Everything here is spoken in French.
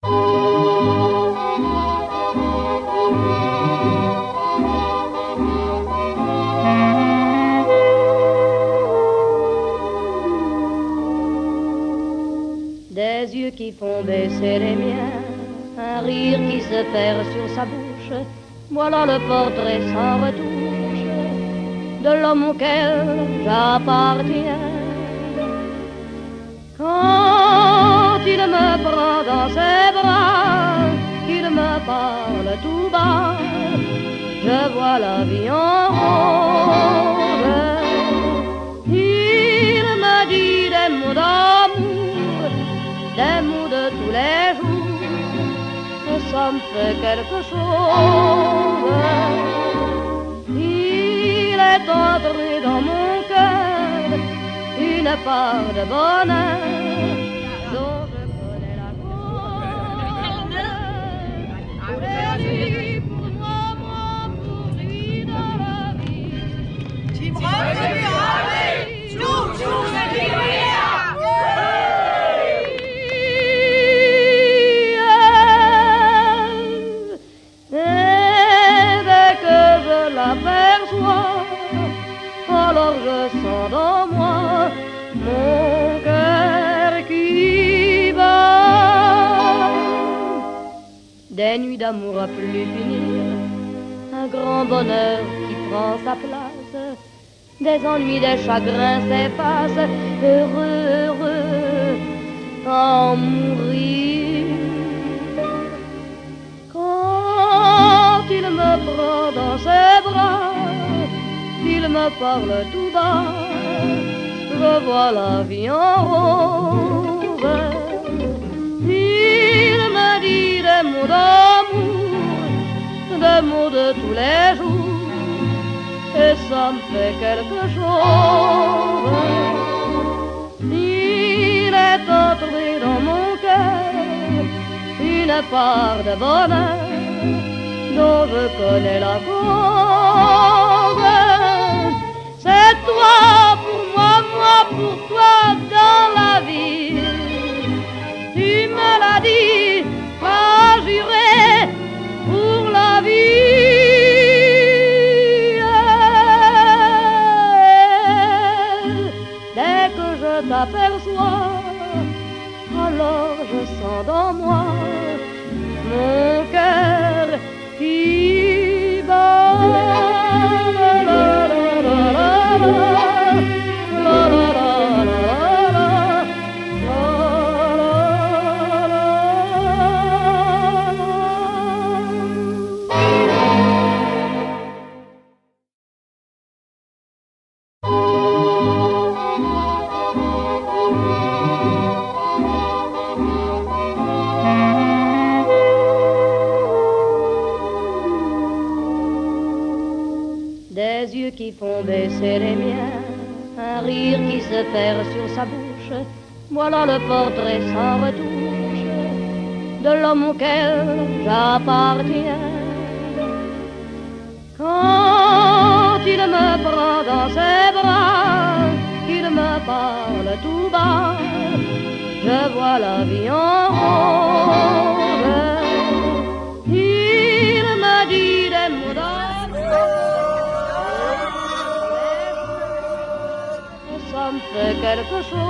Des yeux qui font baisser les miens, un rire qui se perd sur sa bouche, voilà le portrait sans retouche de l'homme auquel j'appartiens. Quand il me prend dans ses bras, qu'il me parle tout bas, je vois la vie en rose. Il me dit des mots d'amour, des mots de tous les jours, et ça me fait quelque chose. Il est entré dans mon cœur une part de bonheur dont je connais la cause. Pour lui, pour moi, pour lui dans la vie. Tu me reviens, toujours je l'aperçois, alors je sens dans moi mon cœur qui bat. Des nuits d'amour à plus finir, un grand bonheur qui prend sa place, des ennuis, des chagrins s'effacent, heureux, heureux, en mourir. Quand il me prend dans ses bras, il me parle tout bas, je vois la vie en rose. Il me dit des mots d'amour, des mots de tous les jours, et ça me fait quelque chose. Il est entré dans mon cœur une part de bonheur dont je connais la cause. C'est toi pour moi, moi pour toi dans la vie. Tu me l'as dit, pas juré pour la vie. Dès que je t'aperçois, alors je sens dans moi mon cœur qui bat. Des yeux qui font baisser les miens, un rire qui se perd sur sa bouche, voilà le portrait sans retouche de l'homme auquel j'appartiens. Quand il me prend dans ses bras, qu'il me parle tout bas, je vois la vie en rose. Il me dit des mots d'amour, ça me fait quelque chose.